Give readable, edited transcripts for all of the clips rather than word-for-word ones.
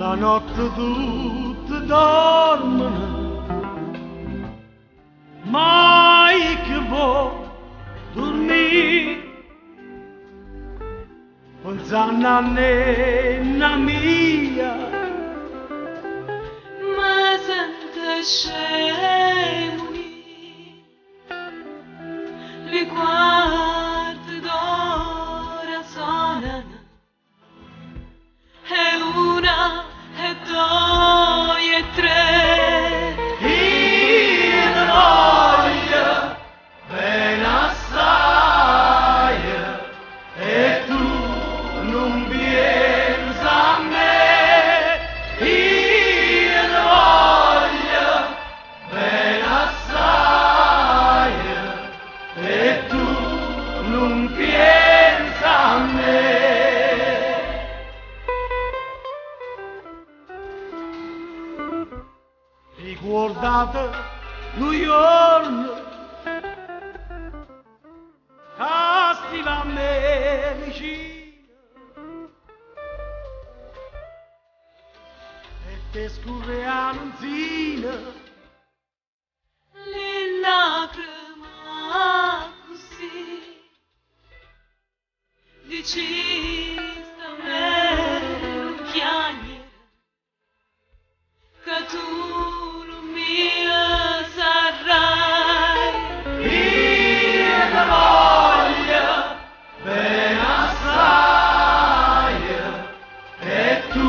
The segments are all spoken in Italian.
La notte tutte dormono, mai che può dormire, pensando a nonna mia, ma sente scemo le quarte d'ora suonano, e una, e due, e tre. io ne voglio bene assai, e tu non pensi a me. Io ne voglio bene assai, e tu non pensi a me. Ricordate New York, castiva a me vicino, e te scurre manzina, Le lacrime così diciste a me non piangere, che tu non mi sarai. io ne voglio bene assai, e tu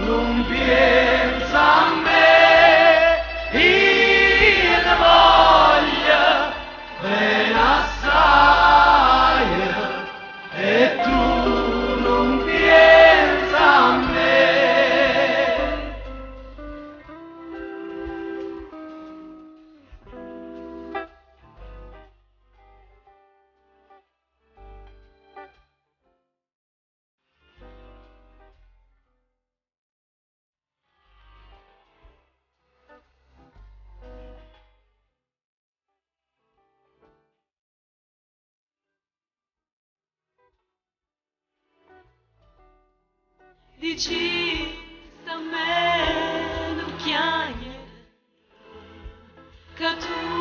non pensi a me. Io ne voglio bene assai, e tu non pensi a me. Diciste a me non piangere, che tu